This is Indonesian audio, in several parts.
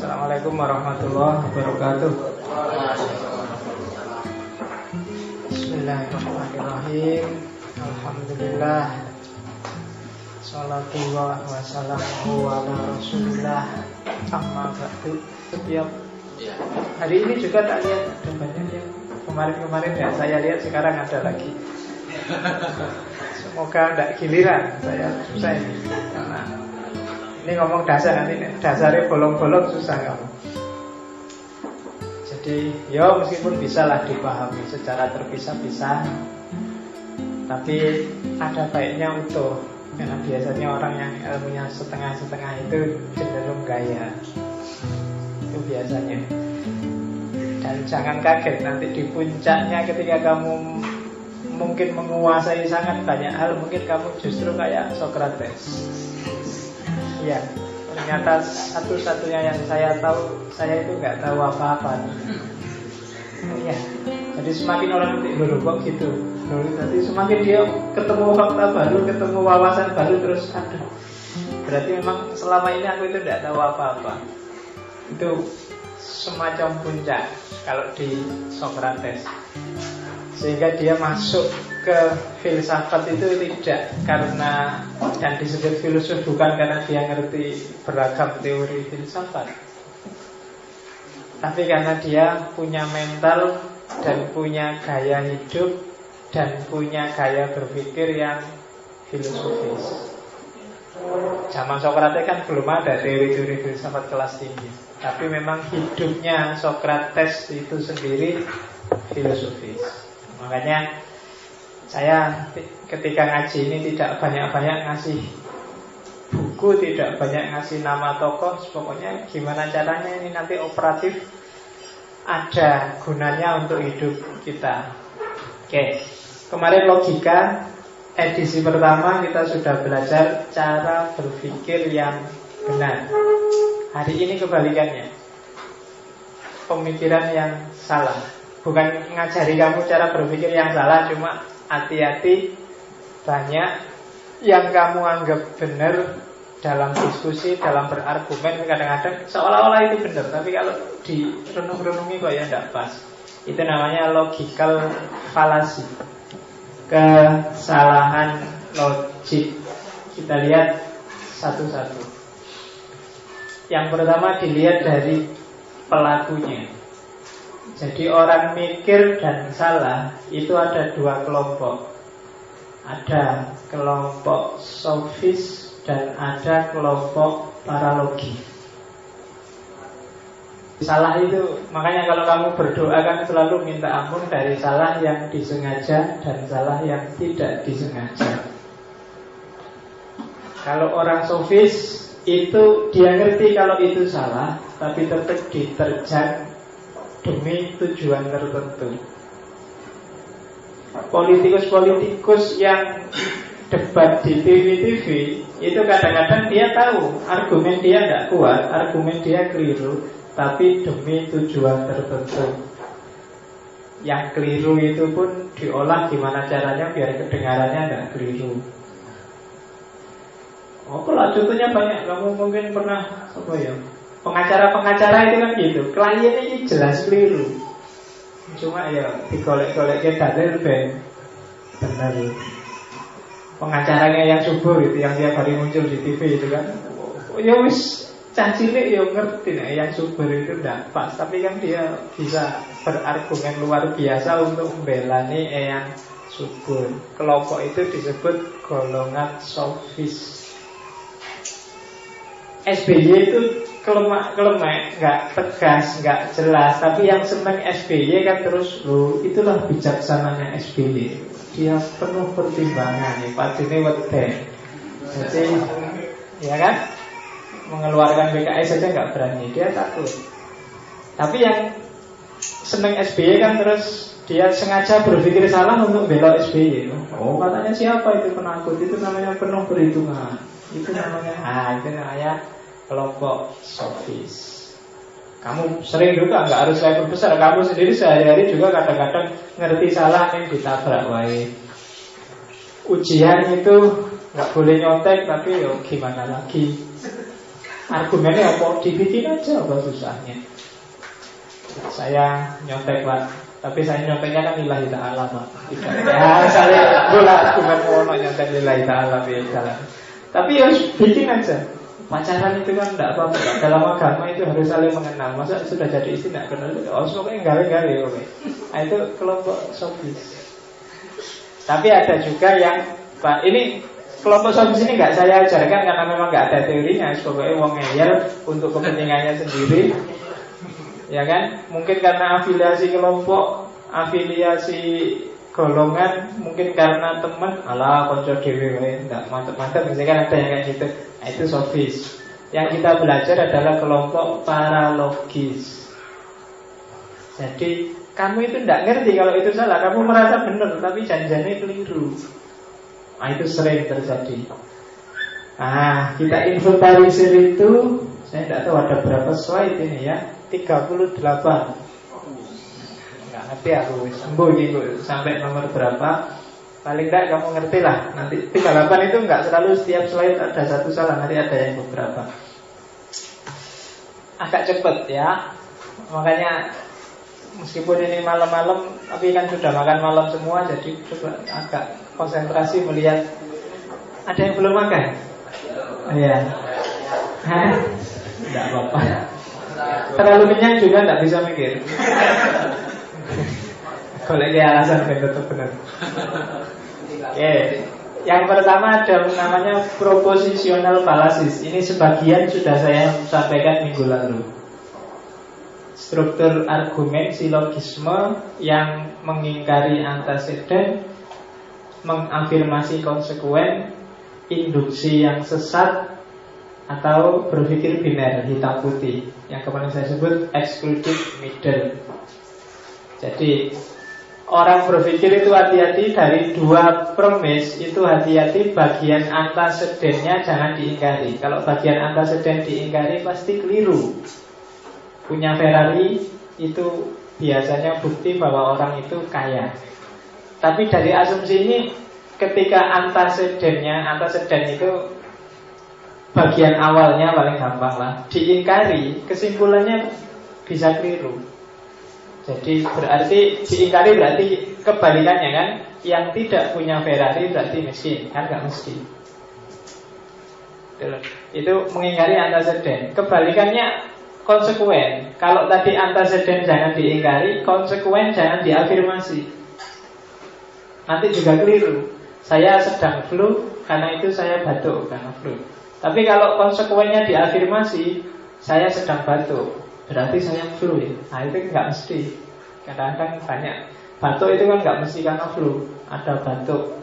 Assalamualaikum warahmatullahi wabarakatuh. Bismillahirrahmanirrahim. Alhamdulillah. Salatu wa wassalamu ala rasulillah. Amma ba'du. Setiap hari ini juga tak lihat ada banyak yang kemarin-kemarin ya saya lihat, sekarang ada lagi. Semoga tidak giliran, saya susah ini. Karena ini ngomong dasar, nanti dasarnya bolong-bolong susah kamu. Jadi ya meskipun bisa lah dipahami secara terpisah-pisah, tapi ada baiknya utuh. Karena biasanya orang yang ilmunya setengah-setengah itu cenderung gaya. Itu biasanya. Dan jangan kaget nanti di puncaknya ketika kamu mungkin menguasai sangat banyak hal, mungkin kamu justru kayak Socrates. Iya, ternyata satu-satunya yang saya tahu, saya itu nggak tahu apa-apa. Iya, jadi semakin orang nanti dulu kok gitu. Jadi semakin dia ketemu fakta baru, ketemu wawasan baru, terus aduh, berarti memang selama ini aku itu tidak tahu apa-apa. Itu semacam puncak kalau di Socrates. Sehingga dia masuk ke filsafat itu tidak karena, dan disebut filsuf bukan karena dia ngerti beragam teori filsafat, tapi karena dia punya mental dan punya gaya hidup dan punya gaya berpikir yang filosofis. Zaman Socrates kan belum ada teori-teori filsafat kelas tinggi, tapi memang hidupnya Socrates itu sendiri filosofis. Makanya saya ketika ngaji ini tidak banyak-banyak ngasih buku, tidak banyak ngasih nama tokoh. Pokoknya gimana caranya ini nanti operatif, ada gunanya untuk hidup kita. Oke, kemarin logika edisi pertama kita sudah belajar cara berpikir yang benar. Hari ini kebalikannya, pemikiran yang salah. Bukan ngajari kamu cara berpikir yang salah, cuma hati-hati, banyak yang kamu anggap benar dalam diskusi, dalam berargumen, kadang-kadang seolah-olah itu benar, tapi kalau direnung-renungi kok ya tidak pas. Itu namanya logical fallacy, kesalahan logik. Kita lihat satu-satu. Yang pertama dilihat dari pelakunya. Jadi orang mikir dan salah itu ada dua kelompok. Ada kelompok sofis dan ada kelompok paralogi. Salah itu, makanya kalau kamu berdoa kan selalu minta ampun dari salah yang disengaja dan salah yang tidak disengaja. Kalau orang sofis itu dia ngerti kalau itu salah, tapi tetap diterjang demi tujuan tertentu. Politikus-politikus yang debat di TV-TV itu kadang-kadang dia tahu argumen dia tidak kuat, argumen dia keliru, tapi demi tujuan tertentu. Yang keliru itu pun diolah gimana caranya biar kedengarannya tidak keliru. Oh, kalau contohnya banyak, kamu mungkin pernah apa ya? Pengacara-pengacara itu kan gitu, kliennya ini jelas keliru, cuma ya digolek-golek ke dalil ben benar. Pengacaranya yang subur itu, yang tiap hari muncul di TV itu kan, ya wis cah cilik ya ngerti nih, yang subur itu tidak pas, tapi kan dia bisa berargumen luar biasa untuk membelani yang subur. Kelompok itu disebut golongan sofis. SBY itu kelemak, nggak tegas, nggak jelas. Tapi yang senang SBY kan terus, loh itulah bijaksananya SBY. Dia penuh pertimbangan nih, padine wede. Jadi, ya kan, mengeluarkan PKS saja nggak berani, dia takut. Tapi yang senang SBY kan terus dia sengaja berpikir salah untuk bela SBY. Oh katanya siapa itu penakut? Itu namanya penuh perhitungan. Itu namanya kelompok sofis. Kamu sering juga, nggak harus level besar. Kamu sendiri sehari-hari juga kadang-kadang ngerti salah yang ditabrak wae. Ujian itu nggak boleh nyontek, tapi yo gimana lagi? Argumennya apa? Dibikin aja, apa susahnya? Saya nyontek Pak, tapi saya nyonteknya kan lillahi ta'ala Pak. Ya saya bola argumen mau nyontek lillahi ta'ala biasa. Tapi harus bikin aja. Pacaran itu kan tidak apa-apa. Dalam agama itu harus saling mengenal. Masa sudah jadi istri tidak kenal? Oh, pokoknya gale-gale. Nah, itu kelompok sofis. Tapi ada juga yang Pak, ini kelompok sofis ini nggak saya ajarkan karena memang nggak ada teorinya. Pokoknya wong ngeyel untuk kepentingannya sendiri. Ya kan? Mungkin karena afiliasi kelompok, afiliasi golongan, mungkin karena teman, alah konco dewe enggak mantep-mantep, misalkan ada yang kayak gitu. Nah, itu sofis. Yang kita belajar adalah kelompok paralogis. Jadi kamu itu tidak ngerti kalau itu salah, kamu merasa benar tapi janjinya keliru. Nah, itu sering terjadi. Nah, kita inventarisir itu, saya tidak tahu ada berapa slide ini ya, 38. Nggak ngerti aku, sembuh gitu sampai nomor berapa. Paling tidak kamu ngerti lah. Nanti 38 itu nggak selalu setiap slide ada satu salah, nanti ada yang beberapa. Agak cepet ya. Makanya meskipun ini malam-malam, tapi kan sudah makan malam semua, jadi coba agak konsentrasi melihat. Ada yang belum makan? Iya. Tidak apa-apa. Terlalu kenyang juga tidak bisa mikir. Kalau ini alasan yang tetap benar. Oke. Yang pertama ada namanya propositional fallacies. Ini sebagian sudah saya sampaikan minggu lalu. Struktur argumen silogisme yang mengingkari antecedent, mengafirmasi konsekuen, induksi yang sesat, atau berpikir biner, hitam putih, yang kemarin saya sebut excluded middle. Jadi orang berpikir itu hati-hati dari dua premis. Itu hati-hati bagian antecedennya jangan diingkari. Kalau bagian anteceden diingkari pasti keliru. Punya Ferrari itu biasanya bukti bahwa orang itu kaya. Tapi dari asumsi ini, ketika anteceden itu bagian awalnya paling gampang lah, diingkari, kesimpulannya bisa keliru. Jadi berarti diingkari berarti kebalikannya kan, yang tidak punya Ferrari berarti miskin, kan nggak mesti. Itu mengingkari antecedent. Kebalikannya konsekuen. Kalau tadi antecedent jangan diingkari, konsekuen jangan diafirmasi. Nanti juga keliru. Saya sedang flu, karena itu saya batuk karena flu. Tapi kalau konsekuennya diafirmasi, saya sedang batuk, berarti saya flu ya. Nah itu nggak mesti. Kadang-kadang banyak batuk itu kan nggak mesti karena flu. Ada batuk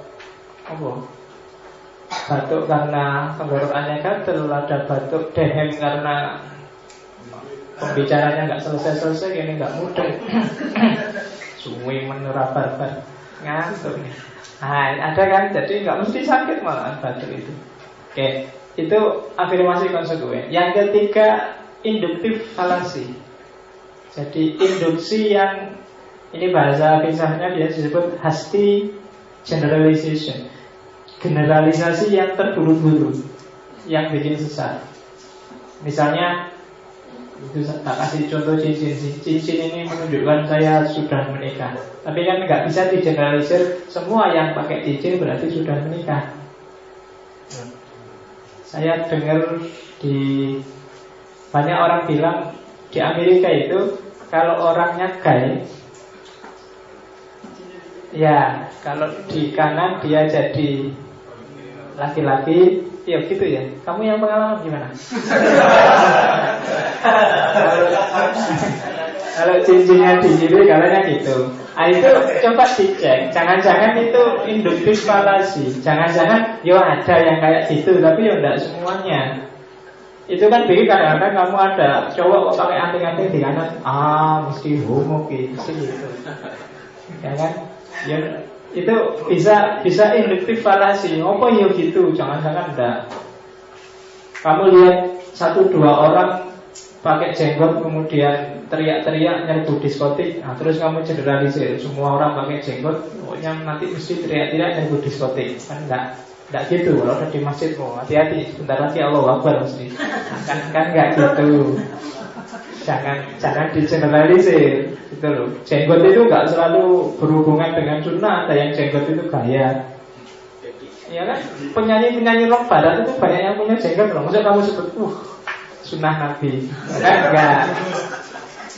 batuk karena tenggorokannya gatel, ada batuk dehem karena pembicaranya nggak selesai-selesai, ini nggak mudah. Suwi menurut barbar ngantuk nih. Nah ada kan, jadi nggak mesti sakit malah batuk itu. Oke, itu afirmasi konsekuen. Yang ketiga, induktif falasi. Jadi induksi yang, ini bahasa pisahnya dia disebut hasty generalization. Generalisasi yang terburu-buru, yang bikin sesat. Misalnya, itu tak kasih contoh cincin. Cincin ini menunjukkan saya sudah menikah. Tapi kan nggak bisa digeneralisir semua yang pakai cincin berarti sudah menikah. Saya dengar di banyak orang bilang di Amerika itu kalau orangnya gay, ya kalau di kanan dia jadi laki-laki, ya gitu ya. Kamu yang pengalaman gimana? Kalau cincinnya di kiri, kalanya gitu. Nah itu coba dicek. Jangan-jangan itu induktif falasi. Jangan-jangan yo ada yang kayak gitu, tapi yo enggak semuanya. Itu kan bikin kadang-kadang kamu ada cowok kok pakai anting-anting di kanan, mesti homo gitu. Ya kan? Ya, itu bisa induktif falasi. Apa yo gitu? Jangan-jangan enggak. Kamu lihat 1-2 orang pakai jenggot kemudian teriak-teriak nyerbu diskotik, nah terus kamu generalisir semua orang pakai jenggot, pokoknya nanti mesti teriak-teriak nyerbu diskotik, kan enggak. Tidak gitu, kalau udah di masjid hati-hati, sebentar lagi Allah Akbar mesti. Kan nggak gitu. Jangan digeneralisir, gitu loh. Jenggot itu nggak selalu berhubungan dengan sunnah. Ada yang jenggot itu gaya. Ya kan, penyanyi rock barat itu banyak yang punya jenggot loh. Maksudnya kamu sebut, sunnah Nabi, kan enggak,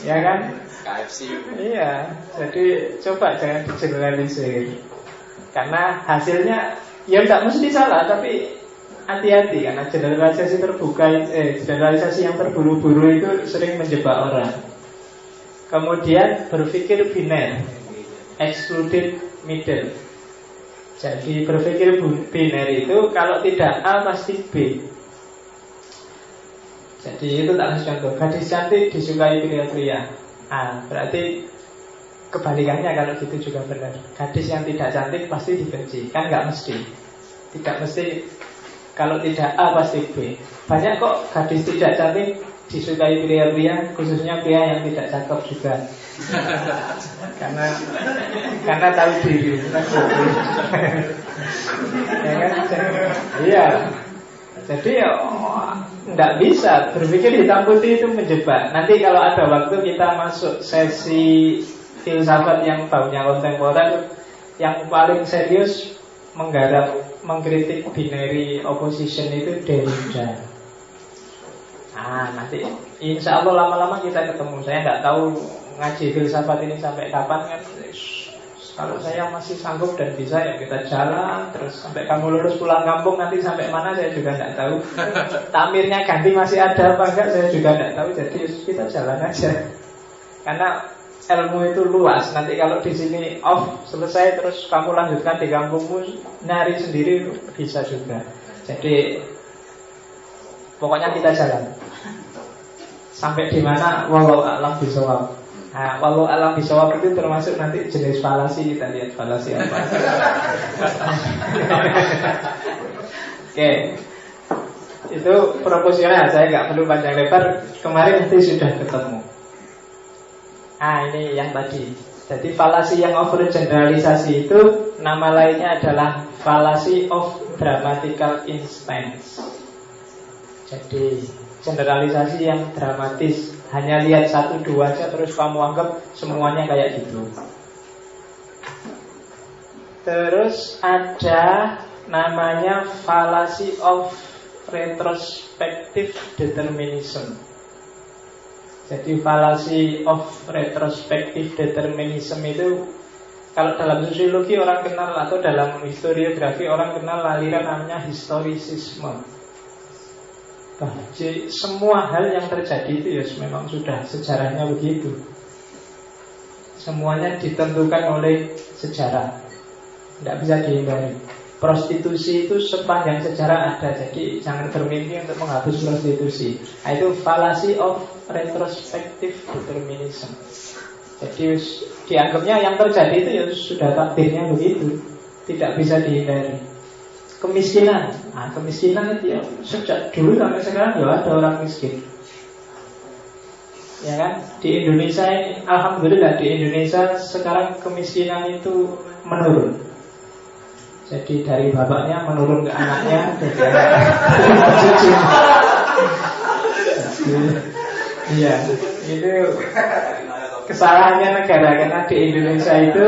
ya kan? KFC. Iya, jadi coba jangan digeneralisir. Karena hasilnya ya tidak mesti salah, tapi hati-hati karena generalisasi generalisasi yang terburu-buru itu sering menjebak orang. Kemudian berpikir biner, excluded middle. Jadi berpikir biner itu kalau tidak A pasti B. Jadi itu tak kasih contoh. Gadis cantik disukai pria-pria. Berarti kebalikannya kalau gitu juga benar. Gadis yang tidak cantik pasti dibenci. Kan nggak mesti. Tidak mesti. Kalau tidak A pasti B. Banyak kok gadis tidak cantik disukai pria-pria, khususnya pria yang tidak cakep juga. karena tahu diri. Ya kan? Iya. Jadi nggak bisa berpikir hitam putih itu menjebak. Nanti kalau ada waktu kita masuk sesi filsafat yang baunya kontemporer, yang paling serius mengkritik binary opposition itu Derrida. Nanti insya Allah lama-lama kita ketemu. Saya nggak tahu ngaji filsafat ini sampai kapan kan. Kalau saya masih sanggup dan bisa ya kita jalan terus sampai kamu lulus pulang kampung, nanti sampai mana saya juga tidak tahu. Tamirnya ganti masih ada apa enggak saya juga tidak tahu. Jadi kita jalan aja. Karena ilmu itu luas. Nanti kalau di sini off selesai terus kamu lanjutkan di kampungmu nyari sendiri bisa juga. Jadi pokoknya kita jalan sampai di mana wallahu a'lam bishawab. Walau alam bisawab itu termasuk nanti jenis falasi. Kita lihat falasi apa. Oke. Itu proporsional. Saya nggak perlu panjang lebar. Kemarin nanti sudah ketemu. Ini yang tadi. Jadi falasi yang overgeneralisasi itu nama lainnya adalah fallacy of dramatical instance. Jadi generalisasi yang dramatis. Hanya lihat satu dua aja terus kamu anggap semuanya kayak gitu. Terus ada namanya fallacy of retrospective determinism. Jadi fallacy of retrospective determinism itu kalau dalam sosiologi orang kenal, atau dalam historiografi orang kenal aliran namanya historisisme. Jadi semua hal yang terjadi itu ya memang sudah sejarahnya begitu. Semuanya ditentukan oleh sejarah, tidak bisa dihindari. Prostitusi itu sepanjang sejarah ada. Jadi jangan bermimpi untuk menghapus prostitusi. Itu fallacy of retrospective determinism. Jadi dianggapnya yang terjadi itu ya sudah takdirnya begitu, tidak bisa dihindari. Kemiskinan, kemiskinan itu ya sejak dulu sampai sekarang ya ada orang miskin. Ya kan? Di Indonesia ini, alhamdulillah di Indonesia sekarang kemiskinan itu menurun. Jadi dari bapaknya menurun ke anaknya, iya, itu kesalahannya negara. Karena di Indonesia itu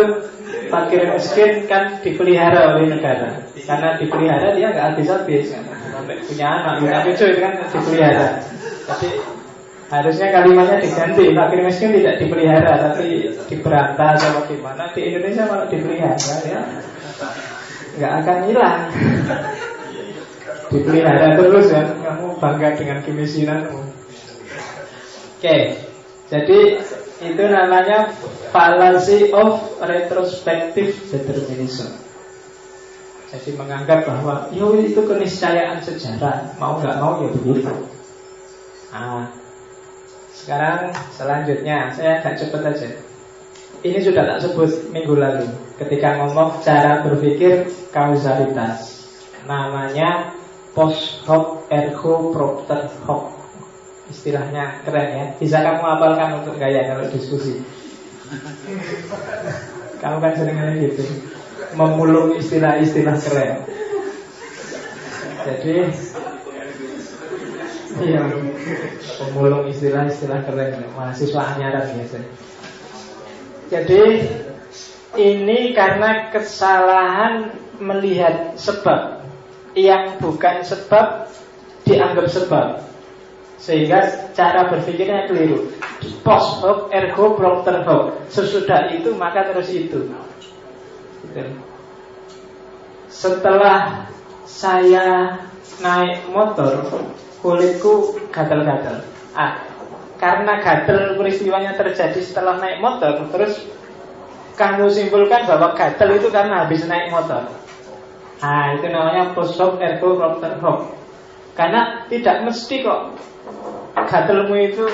fakir miskin kan dipelihara oleh negara. Karena dipelihara dia nggak habis-habis kan? Sampai punya anak, punya cucu itu kan dipelihara. Jadi harusnya kalimatnya diganti, fakir miskin tidak dipelihara tapi diberantas atau gimana. Di Indonesia malah dipelihara ya, nggak akan hilang. Dipelihara terus kan, kamu bangga dengan kemiskinanmu. Oke, jadi itu namanya fallacy of retrospective determinism. Jadi menganggap bahwa itu keniscayaan sejarah, mau nggak mau ya begitu. Sekarang selanjutnya saya agak cepat aja. Ini sudah tak sebut minggu lalu ketika ngomong cara berpikir kausalitas. Namanya post hoc ergo propter hoc. Istilahnya keren ya. Bisa kamu hafalkan untuk gaya kalau diskusi. Kamu kan sering gitu, memulung istilah-istilah keren. Jadi iya, pemulung istilah-istilah keren, mahasiswa anyaran biasanya. Jadi ini karena kesalahan melihat sebab yang bukan sebab dianggap sebab, sehingga cara berpikirnya keliru. Post hoc ergo propter hoc. Sesudah itu maka terus itu. Setelah saya naik motor, kulitku gatal-gatal. Karena gatal peristiwanya terjadi setelah naik motor, terus kamu simpulkan bahwa gatal itu karena habis naik motor. Itu namanya post hoc ergo propter hoc. Karena tidak mesti kok gatalmu itu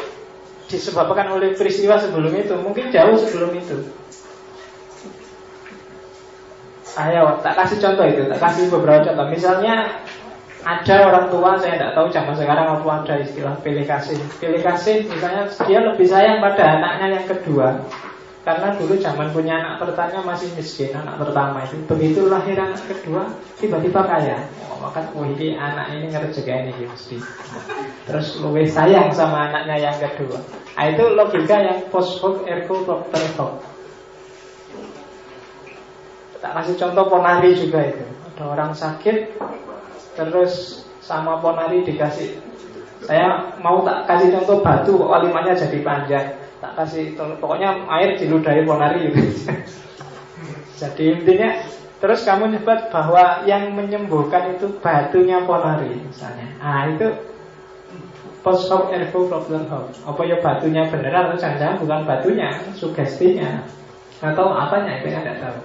disebabkan oleh peristiwa sebelum itu. Mungkin jauh sebelum itu. Ayo, tak kasih contoh itu. Tak kasih beberapa contoh. Misalnya ada orang tua, saya tidak tahu zaman sekarang apa ada istilah pilih kasih. Pilih kasih misalnya dia lebih sayang pada anaknya yang kedua, karena dulu zaman punya anak pertama masih miskin. Anak pertama itu begitu lahir anak kedua tiba-tiba kaya. Maka ini anak ini ngerjain ini mesti. Terus lebih sayang sama anaknya yang kedua. Itu logika yang post hoc ergo propter hoc. Tak kasih contoh ponari juga itu. Ada orang sakit, terus sama ponari dikasih. Saya mau tak kasih contoh batu, kok kalimatnya jadi panjang. Tak kasih, pokoknya air diludahi ponari gitu. Jadi intinya, terus kamu nyebut bahwa yang menyembuhkan itu batunya ponari misalnya. Itu post hoc ergo propter hoc. Apa ya batunya beneran atau jangan-jangan bukan batunya, sugestinya atau apanya itu yang tidak tahu.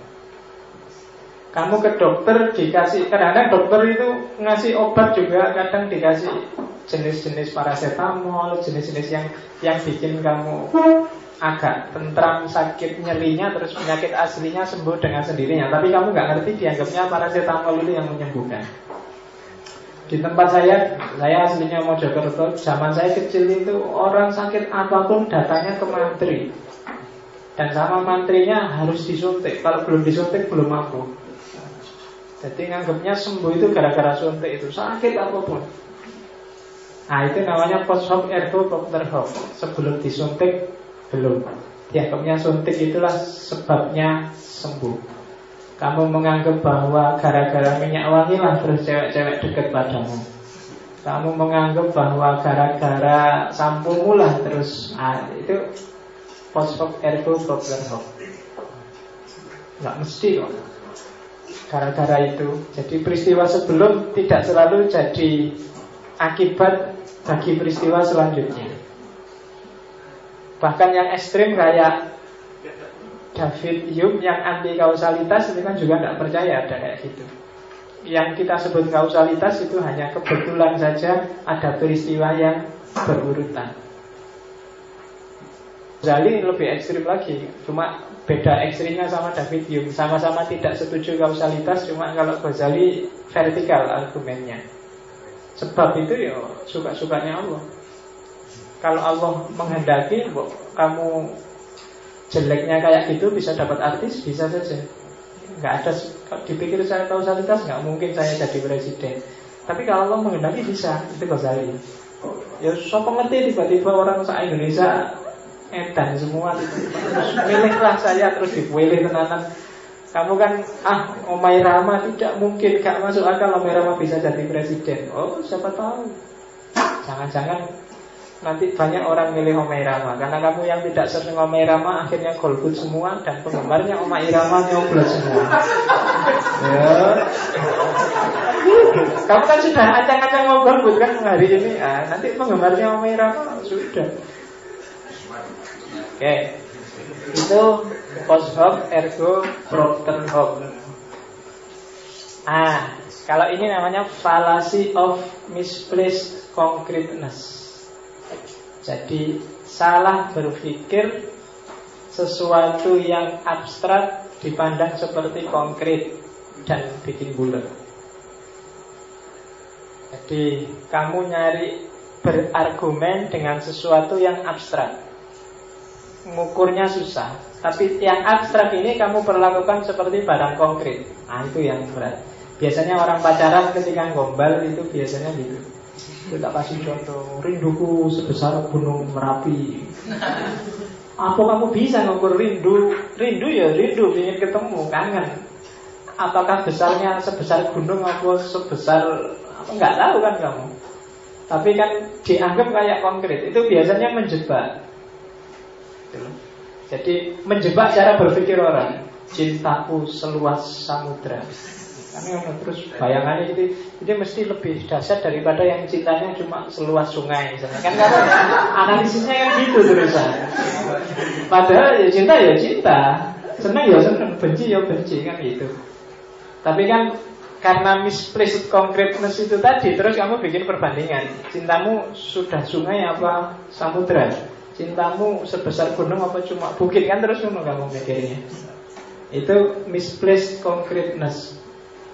Kamu ke dokter dikasih, kadang-kadang dokter itu ngasih obat juga, kadang dikasih jenis-jenis paracetamol, jenis-jenis yang bikin kamu agak tentram sakit nyerinya, terus penyakit aslinya sembuh dengan sendirinya. Tapi kamu nggak ngerti, dianggapnya paracetamol itu yang menyembuhkan. Di tempat saya aslinya Mojokerto, zaman saya kecil itu orang sakit apapun datangnya ke mantri, dan sama mantrinya harus disuntik. Kalau belum disuntik belum mampu. Jadi nganggapnya sembuh itu gara-gara suntik itu, sakit apapun. Itu namanya post hoc ergo propter hoc. Sebelum disuntik belum. Dianggapnya suntik itulah sebabnya sembuh. Kamu menganggap bahwa gara-gara minyak wangi lah terus cewek-cewek dekat padamu. Kamu menganggap bahwa gara-gara sampomu lah terus itu post hoc ergo propter hoc. Nggak mesti kok gara-gara itu. Jadi peristiwa sebelum tidak selalu jadi akibat bagi peristiwa selanjutnya. Bahkan yang ekstrim kayak David Hume yang anti kausalitas itu kan juga tidak percaya ada kayak gitu. Yang kita sebut kausalitas itu hanya kebetulan saja ada peristiwa yang berurutan. Ghazali lebih ekstrim lagi, cuma beda ekstrimnya sama David Hume. Sama-sama tidak setuju kausalitas, cuma kalau Ghazali vertikal argumennya. Sebab itu ya suka-sukanya Allah. Kalau Allah menghendaki kamu jeleknya kayak gitu bisa dapat artis, bisa saja. Nggak ada, dipikir saya kausalitas nggak mungkin saya jadi presiden. Tapi kalau Allah menghendaki bisa, itu Ghazali. Ya siapa ngerti tiba-tiba orang se-Indonesia edan semua terus milihlah saya, terus dipilih tenanan. Kamu kan Omai Rama tidak mungkin, gak masuk akal Omai Rama bisa jadi presiden. Oh siapa tahu, jangan-jangan nanti banyak orang milih Omai Rama karena kamu yang tidak sering Omai Rama akhirnya golput semua dan penggemarnya Omai Rama nyoblos semua. Ya. Kamu kan sudah acang-acang mau golput kan hari ini. Nanti penggemarnya Omai Rama sudah. Oke, itu post hoc ergo propter hoc. Kalau ini namanya fallacy of misplaced concreteness. Jadi salah berpikir sesuatu yang abstrak dipandang seperti konkret dan bikin bulat. Jadi kamu nyari berargumen dengan sesuatu yang abstrak, ngukurnya susah. Tapi yang abstrak ini kamu perlakukan seperti barang konkret. Itu yang berat. Biasanya orang pacaran ketika gombal itu biasanya gitu. Itu tak kasih contoh, rinduku sebesar gunung Merapi. Apa kamu bisa ngukur rindu? Rindu ya rindu, ingin ketemu, kangen. Apakah besarnya sebesar gunung atau sebesar apa, nggak tahu kan kamu. Tapi kan dianggap kayak konkret. Itu biasanya menjebak. Jadi menjebak cara berpikir orang. Cintaku seluas samudra. Karena terus bayangannya itu mesti lebih dahsyat daripada yang cintanya cuma seluas sungai misalnya. Kan kalau analisisnya kan gitu terusan. Padahal ya cinta, senang ya senang, benci ya benci kan gitu. Tapi kan karena misplaced concreteness itu tadi, terus kamu bikin perbandingan. Cintamu sudah sungai apa samudra? Cintamu sebesar gunung apa cuma bukit, kan terus kamu mikirnya. Itu misplaced concreteness.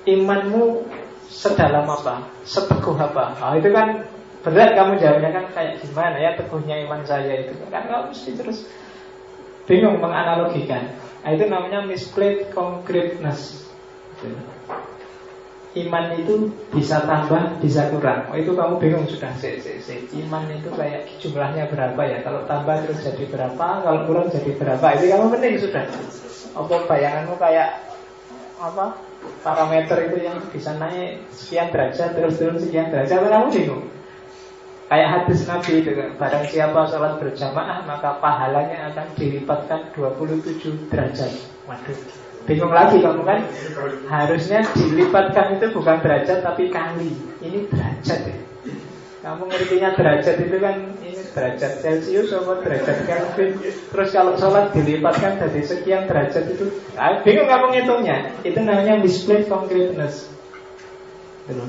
Imanmu sedalam apa? Seteguh apa? Oh, itu kan berat kamu jawabnya kan kayak gimana ya teguhnya iman saya itu. Kan kamu mesti terus bingung menganalogikan. Nah, itu namanya misplaced concreteness. Iman itu bisa tambah, bisa kurang. Oh, itu kamu bingung sudah. Iman itu kayak jumlahnya berapa ya? Kalau tambah terus jadi berapa? Kalau kurang jadi berapa? Itu kamu penting sudah. Apa bayanganmu kayak apa? Parameter itu yang bisa naik sekian derajat terus turun sekian derajat, kamu bingung. Kayak hadis Nabi itu kan, barang siapa sholat berjamaah maka pahalanya akan dilipatkan 27 derajat. Waduh, bingung lagi kamu kan. Harusnya dilipatkan itu bukan derajat tapi kali. Ini derajat ya. Kamu ngertinya derajat itu kan ini derajat Celcius atau derajat Kelvin. Terus kalau sholat dilipatkan dari sekian derajat itu, bingung kamu ngitungnya. Itu namanya misplaced concreteness.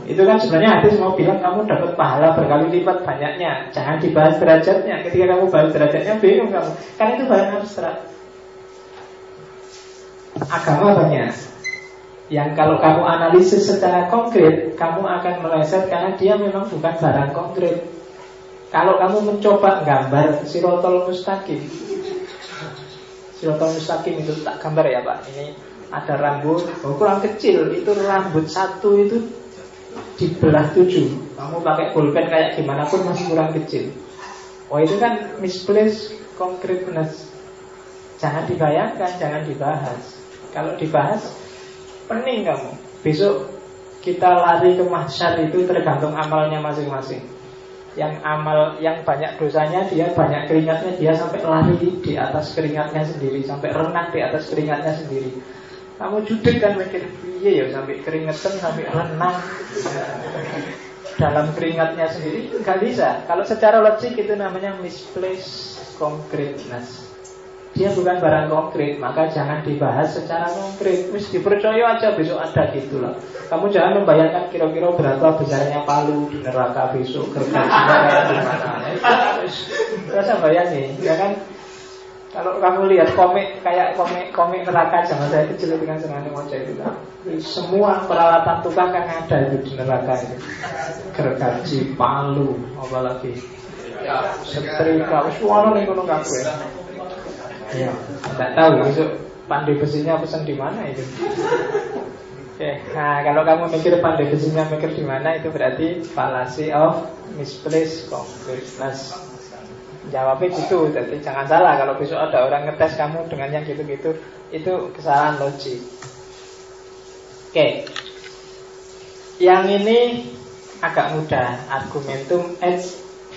Itu kan sebenarnya hadis mau bilang kamu dapat pahala berkali lipat banyaknya. Jangan dibahas derajatnya. Ketika kamu bahas derajatnya bingung kamu. Karena itu barang abstrak. Agama banyak yang kalau kamu analisis secara konkret, kamu akan meleset karena dia memang bukan barang konkret. Kalau kamu mencoba gambar Sirotol Mustaqim, Sirotol Mustaqim itu tak gambar ya Pak. Ini ada rambut, kurang kecil, itu rambut satu itu dibelah 7. Kamu pakai pulpen kayak gimana pun masih kurang kecil. Oh itu kan misplaced concreteness. Jangan dibayangkan, jangan dibahas. Kalau dibahas pening kamu. Besok kita lari ke mahsyar itu tergantung amalnya masing-masing. Yang amal yang banyak dosanya dia banyak keringatnya, dia sampai lari di atas keringatnya sendiri, sampai renang di atas keringatnya sendiri. Kamu judek kan mikir, iya ya sampai keringetan, sampai renang dalam keringatnya sendiri, nggak bisa. Kalau secara logik itu namanya misplaced concreteness. Dia bukan barang konkret, maka jangan dibahas secara konkret. Mesti dipercaya aja besok ada gitu loh. Kamu jangan membayangkan kira-kira berapa besarnya palu di neraka besok, gergajinya kayak gimana. Rasa bayangin, ya kan? Kalau kamu lihat komik kayak komik neraka zaman saya kecil dengan senang moca itu kan. Semua peralatan tukang kan ada itu di neraka itu. Gergaji, palu, apalagi setrika, semua ning kono kabeh. Ya, tidak tahu besok pandai besinya pesan di mana itu. Oke, nah kalau kamu mikir pandai besinya mikir di mana itu berarti fallacy of misplaced concreteness. Jawabnya gitu, jadi jangan salah kalau besok ada orang ngetes kamu dengan yang gitu-gitu, itu kesalahan logik. Oke, yang ini agak mudah, argumentum et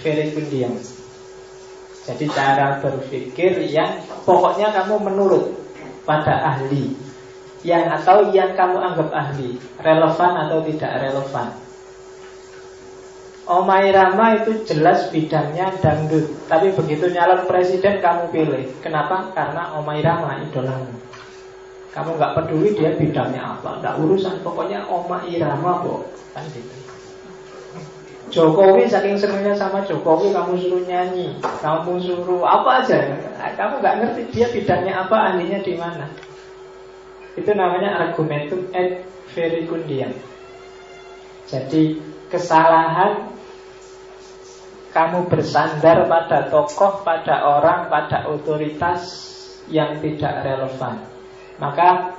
verecundiam. Jadi cara berpikir yang pokoknya kamu menurut pada ahli, yang atau yang kamu anggap ahli, relevan atau tidak relevan. Omai Rama itu jelas bidangnya dangdut, tapi begitu nyalon presiden kamu pilih. Kenapa? Karena Omai Rama idolamu. Kamu nggak peduli dia bidangnya apa, nggak urusan, pokoknya Omai Rama kok, kan gitu. Jokowi saking senangnya sama Jokowi, kamu suruh nyanyi, kamu suruh apa aja, kamu nggak ngerti dia bidangnya apa, ahlinya di mana. Itu namanya argumentum et verecundiam. Jadi kesalahan kamu bersandar pada tokoh, pada orang, pada otoritas yang tidak relevan. Maka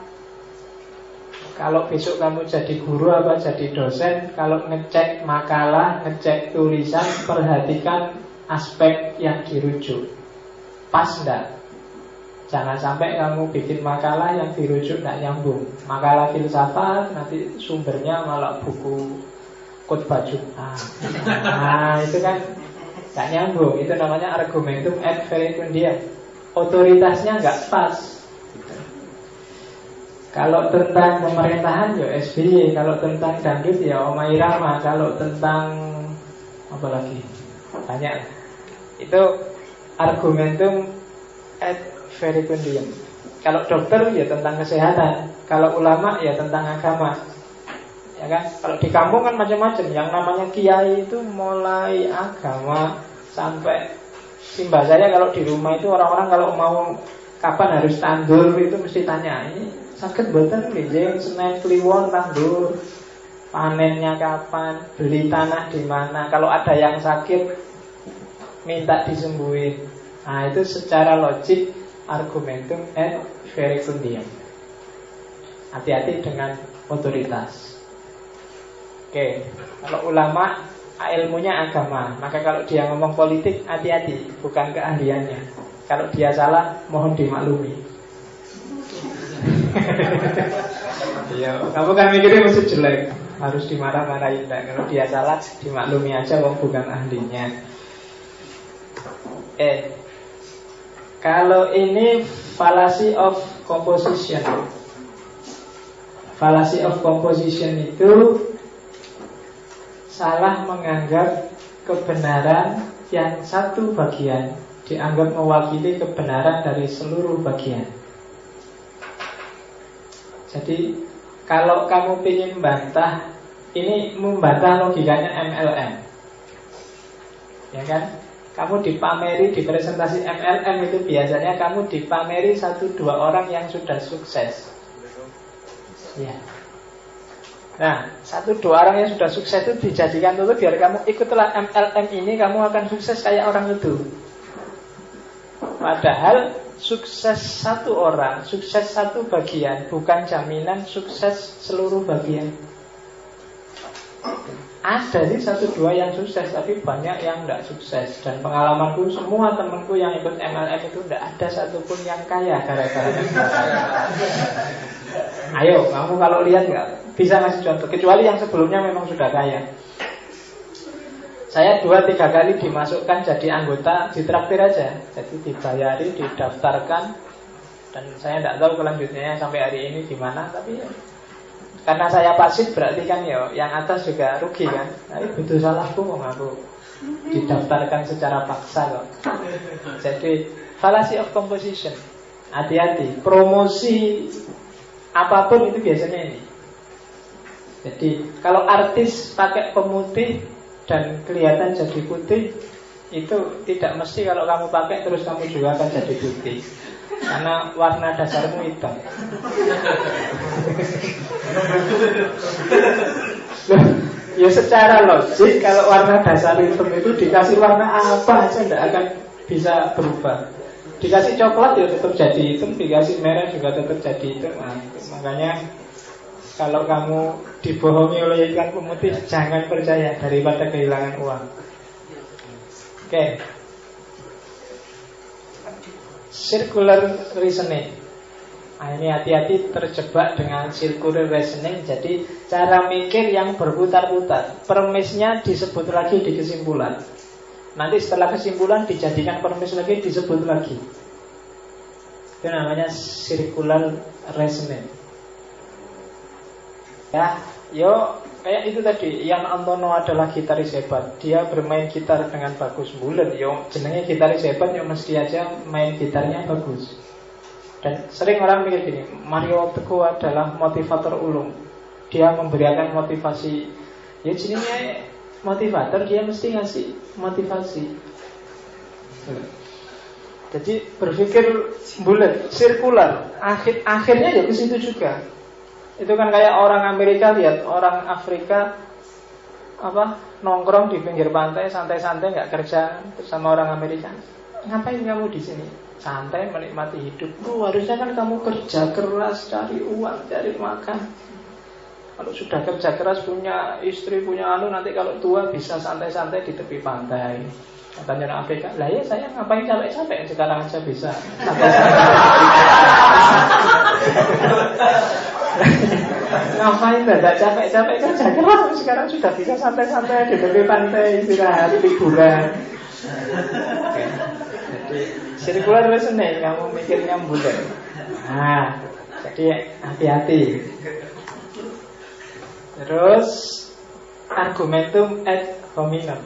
Kalau besok kamu jadi guru apa jadi dosen, kalau ngecek makalah, ngecek tulisan, perhatikan aspek yang dirujuk. Pas enggak? Jangan sampai kamu bikin makalah yang dirujuk tidak nyambung. Makalah filsafat nanti sumbernya malah buku khotbah Jumat. Nah itu kan tidak nyambung. Itu namanya argumentum ad verecundiam. Otoritasnya nggak pas. Kalau tentang pemerintahan ya SBY, kalau tentang dangdut ya Oma Irama, kalau tentang apa lagi banyak. Itu argumentum ad verecundiam. Kalau dokter ya tentang kesehatan, kalau ulama ya tentang agama. Ya kan? Kalau di kampung kan macam-macam. Yang namanya kiai itu mulai agama sampai simbah saya kalau di rumah itu orang-orang kalau mau kapan harus tandur itu mesti tanya, ini sakit boten nggih Senin Kliwon tandur, panennya kapan, beli tanah di mana, kalau ada yang sakit minta disembuhin. Nah itu secara logik argumentum ad verecundiam. Hati-hati dengan otoritas. Oke, kalau ulama ilmunya agama, maka kalau dia ngomong politik hati-hati, bukan keahliannya. Kalau dia salah mohon dimaklumi. Ya, kamu kan mikirnya mesti jelek, harus dimarah-marahin. Kalau dia salah dimaklumi aja, wong bukan ahlinya. Kalau ini fallacy of composition. Fallacy of composition itu salah menganggap kebenaran yang satu bagian dianggap mewakili kebenaran dari seluruh bagian. Jadi kalau kamu ingin membantah, ini membantah logikanya MLM, ya kan? Kamu dipameri di presentasi MLM itu biasanya kamu dipameri 1-2 orang yang sudah sukses. Ya. Nah, 1-2 orang yang sudah sukses itu dijadikan dulu biar kamu ikutlah MLM ini, kamu akan sukses kayak orang itu. Padahal sukses satu orang, sukses satu bagian bukan jaminan sukses seluruh bagian. Ada sih 1-2 yang sukses, tapi banyak yang tidak sukses. Dan pengalamanku, semua temanku yang ikut MLM itu tidak ada satupun yang kaya gara-gara MLM. Ayo, kamu kalau lihat nggak bisa ngasih contoh, kecuali yang sebelumnya memang sudah kaya. Saya 2-3 kali dimasukkan jadi anggota, ditraktir aja. Jadi dibayari, didaftarkan. Dan saya tidak tahu kelanjutannya sampai hari ini gimana, tapi ya, karena saya pasif berarti kan ya yang atas juga rugi kan. Tapi butuh salahku kok aku didaftarkan secara paksa kok. Jadi fallacy of composition. Hati-hati, promosi apapun itu biasanya ini. Jadi kalau artis pakai pemutih dan kelihatan jadi putih, itu tidak mesti kalau kamu pakai terus kamu juga akan jadi putih. Karena warna dasarmu hitam. Ya secara logik kalau warna dasar hitam itu dikasih warna apa aja tidak akan bisa berubah. Dikasih coklat ya tetap jadi hitam, dikasih merah juga tetap jadi hitam. Nah, makanya kalau kamu dibohongi oleh iklan pemutih, jangan percaya daripada kehilangan uang. Oke. Circular reasoning. Nah, ini hati-hati terjebak dengan circular reasoning. Jadi cara mikir yang berputar-putar. Premisnya disebut lagi di kesimpulan. Nanti setelah kesimpulan dijadikan premis lagi, disebut lagi. Itu namanya circular reasoning. Ya, yo kayak itu tadi. Yang Antono adalah gitaris hebat. Dia bermain gitar dengan bagus. Bulan, yo jenenge gitaris hebat, yo mesti aja main gitarnya bagus. Dan sering orang mikir gini, Mario Teguh adalah motivator ulung. Dia memberikan motivasi. Ya jenenge motivator, dia mesti ngasih motivasi. Jadi berpikir bulat, sirkular. Akhirnya ya ke situ juga. Itu kan kayak orang Amerika, lihat orang Afrika nongkrong di pinggir pantai santai-santai, nggak kerja sama orang Amerika. Ngapain kamu di sini? Santai menikmati hidup. Harusnya kan kamu kerja keras, cari uang, cari makan. Kalau sudah kerja keras, punya istri, punya anu, nanti kalau tua bisa santai-santai di tepi pantai. Katanya orang Afrika, lah ya saya ngapain capek-capek, sekarang aja bisa santai-santai. Ngapain tidak capek-capek kerja keras, sekarang sudah bisa santai-santai di tepi pantai, istirahat, liburan. Jadi circular reasoning, kamu mikirnya bulat. Nah, jadi hati-hati. Terus argumentum ad hominem.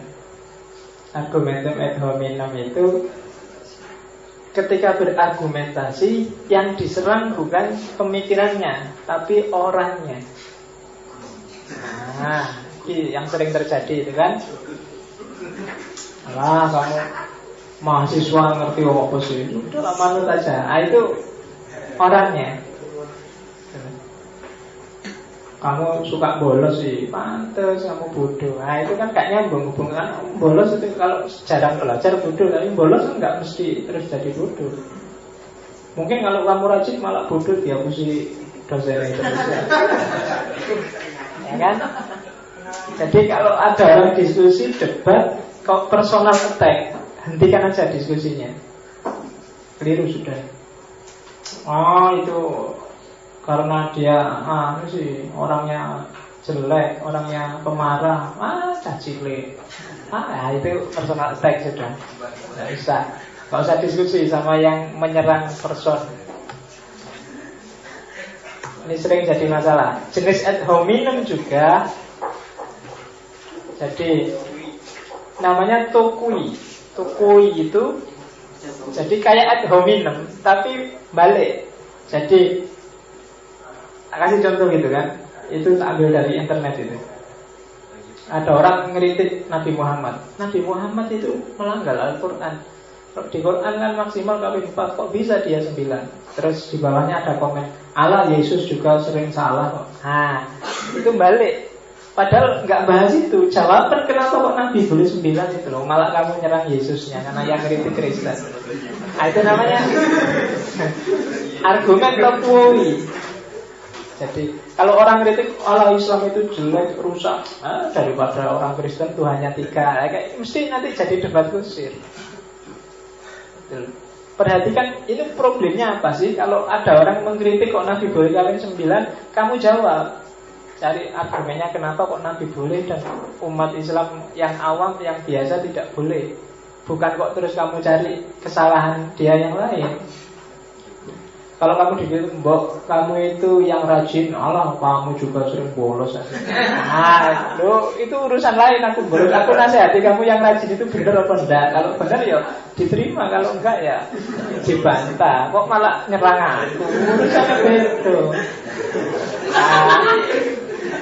Argumentum ad hominem itu ketika berargumentasi yang diserang bukan pemikirannya, tapi orangnya. Nah, ini yang sering terjadi itu kan. Alah, kamu mahasiswa ngerti apa sih? Udah manut aja. Nah, itu orangnya. Kamu suka bolos sih, pantes kamu bodoh. Nah itu kan gak nyambung hubungan. Bolos itu kalau jarang belajar bodoh, tapi bolos kan gak mesti terus jadi bodoh. Mungkin kalau kamu rajin malah bodoh, dia mesti dosen itu ya kan? Jadi kalau ada orang diskusi, debat, kok personal attack, hentikan aja diskusinya. Keliru sudah. Oh itu karena dia sih orangnya jelek, orangnya pemarah, cacile. Ya, itu personal attack sudah. Nggak usah diskusi sama yang menyerang person. Ini sering jadi masalah. Jenis ad hominem juga. Jadi namanya tokui. Tokui itu jadi kayak ad hominem tapi balik. Jadi kasih contoh gitu kan. Itu ambil dari internet itu. Ada orang ngeritik Nabi Muhammad. Nabi Muhammad itu melanggar Al-Quran. Di Quran kan maksimal kali 4, kok bisa dia 9. Terus di bawahnya ada komen, Allah Yesus juga sering salah kok. Nah, itu balik. Padahal nggak bahas itu. Jawaban kenapa kok Nabi boleh 9 itu loh. Malah kamu nyerang Yesusnya karena yang ngeritik Kristen. Nah, itu namanya argumen topoi. Jadi kalau orang kritik Allah Islam itu jelek, rusak, daripada orang Kristen Tuhannya 3, kayak mesti nanti jadi debat kusir. Perhatikan ini problemnya apa sih? Kalau ada orang mengkritik kok Nabi boleh kawin 9, kamu jawab, cari argumennya kenapa kok Nabi boleh dan umat Islam yang awam, yang biasa tidak boleh. Bukan kok terus kamu cari kesalahan dia yang lain. Kalau kamu dibilang, Mbok, kamu itu yang rajin, Allah, kamu juga sering bolos. Nah, itu urusan lain. Aku nasihati kamu yang rajin itu benar apa enggak. Kalau benar ya diterima, kalau enggak ya dibantah. Kok malah nyerang aku? Urusannya itu. Nah,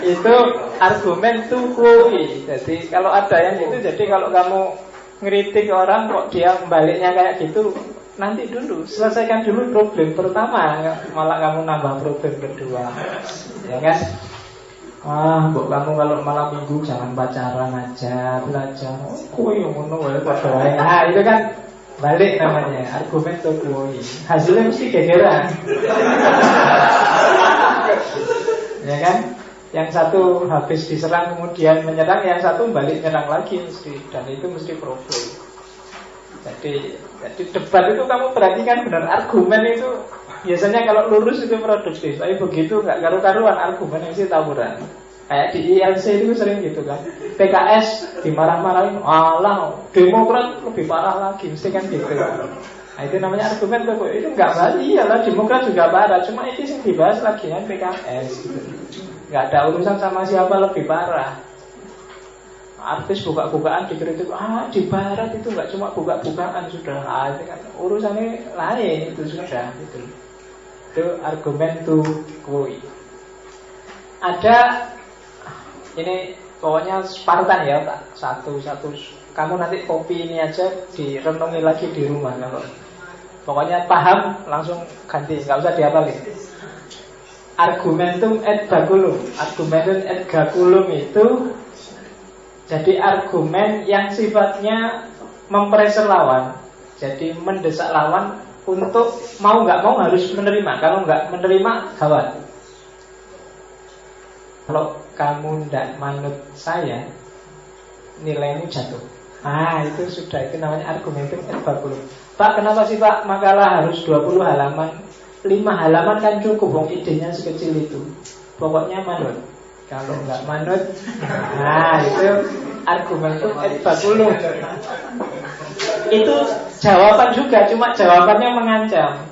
itu argumen tukui. Jadi kalau ada yang itu, jadi kalau kamu ngeritik orang kok dia membaliknya kayak gitu, nanti dulu, selesaikan dulu problem pertama, malah kamu nambah problem kedua. Ya kan? Mbok kamu kalau malam minggu jangan pacaran aja, belajar. Kowe yang ngono wae padha wae. Nah, itu kan balik namanya, argumen to kowe. Hasilnya mesti gegeran. Ya kan? Yang satu habis diserang kemudian menyerang, yang satu balik nyerang lagi mesti, dan itu mesti problem. Jadi debat itu kamu perhatikan benar, argumen itu biasanya kalau lurus itu produktif, tapi begitu nggak karu-karuan argumen itu tawuran. Kayak di ILC itu sering gitu kan. PKS dimarah-marahin, alah Demokrat lebih parah lagi, mesti kan gitu. Nah itu namanya argumen tuh, itu nggak bahas, iyalah Demokrat juga parah, cuma itu yang dibahas lagi kan PKS gitu. Nggak ada urusan sama siapa lebih parah. Artis buka-bukaan dikritik, di barat itu nggak cuma buka-bukaan sudah, itu kan urusannya lain itu sudah gitu. Itu argumen to kui. Ada ini pokoknya Spartan ya, satu. Kamu nanti kopi ini aja direnungi lagi di rumah kalau pokoknya paham langsung ganti, nggak usah dihafalin. Argumentum et baculum. Argumentum et baculum itu jadi argumen yang sifatnya mempreser lawan. Jadi mendesak lawan untuk mau nggak mau harus menerima. Kalau nggak menerima gawat. Kalau kamu tidak manut saya, nilaimu jatuh. Itu sudah, itu namanya argumentum et baculum. Pak, kenapa sih Pak makalah harus 20 halaman? 5 halaman kan cukup, wong idenya sekecil itu. Pokoknya manut. Kalau nggak manut, itu argumentum et baculum. Itu jawaban juga, cuma jawabannya mengancam.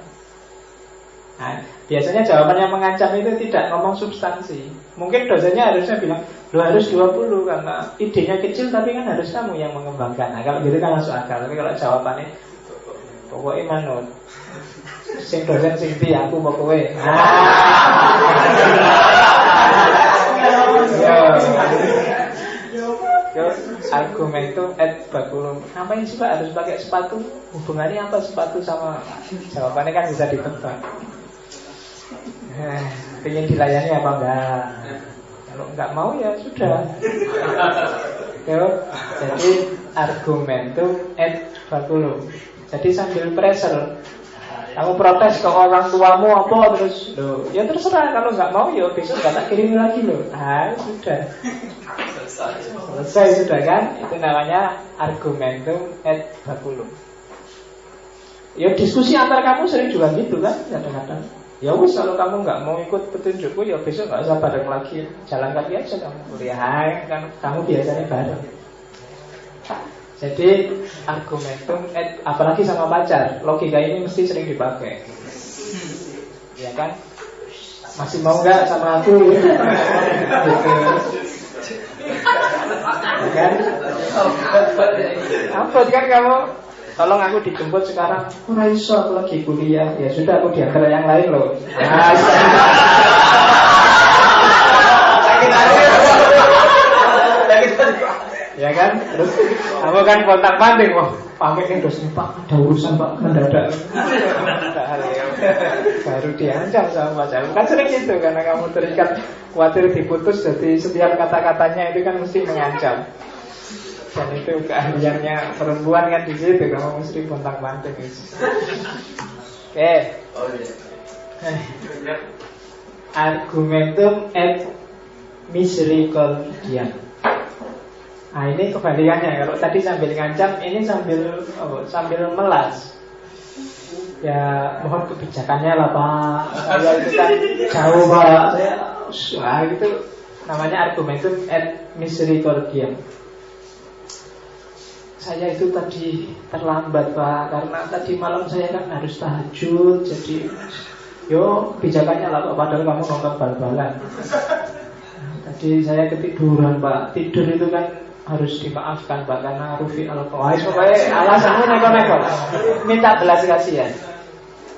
Biasanya jawabannya mengancam itu tidak ngomong substansi. Mungkin dosennya harusnya bilang, lo harus 20 karena idenya kecil, tapi kan harus kamu yang mengembangkan. Kalau gitu kan masuk akal. Tapi kalau jawabannya pokoknya manut, sing dosen sing di aku pokoknya. Argumentum et baculum. Ngapain sih Pak harus pakai sepatu? Hubungannya apa sepatu sama jawabannya kan bisa ditebak. Pengen dilayani apa enggak? Kalau enggak mau ya sudah. Jadi argumentum et baculum. Jadi sambil pressure, kamu protes ke orang tuamu apa terus, ya terserah, kalau nggak mau ya besok nggak tak kirim lagi loh. Sudah selesai sudah kan? Itu namanya argumentum et baculum. Ya diskusi antar kamu sering juga gitu kan, kadang-kadang. Ya wis, kalau kamu nggak mau ikut petunjukku, ya besok nggak usah bareng lagi, jalan kaki aja kamu kuliah kan, kamu biasanya bareng. Jadi argumentum apalagi sama pacar, logika ini mesti sering dipakai. Ya kan? Masih mau nggak sama aku? Gitu. Ya kan? Apa kan kamu? Tolong aku dijemput sekarang. Iso aku lagi kuliah. Ya sudah, aku diantar yang lain loh. Ya kan, terus kamu kan kontak-panting, wah pamitnya dosen Pak, ada urusan Pak mendadak. Baru diancam sama pacar. Kan sering gitu, karena kamu terikat khawatir diputus, jadi setiap kata-katanya itu kan mesti mengancam. Dan itu keahliannya perempuan kan di situ, kamu mesti kontak-panting. Oke. Argumentum et misericordiam. Ini kebalikannya. Kalau tadi sambil ngancam, ini sambil melas. Ya mohon kebijakannya lah Pak. Saya itu kan jauh Pak. Itu namanya argumentum et misericordiam. Saya itu tadi terlambat Pak, karena tadi malam saya kan harus tahajud. Jadi kebijakannya lah Pak. Padahal kamu nonton bal-balan. Tadi saya ketiduran Pak. Tidur itu kan harus dimaafkan Pak, karena rufi al-qawaid. Pokoknya alasannya neko-neko, minta belas kasihan.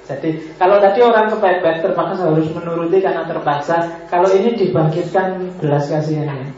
Jadi kalau tadi orang kepepet terpaksa harus menuruti karena terpaksa, kalau ini dibangkitkan belas kasihannya.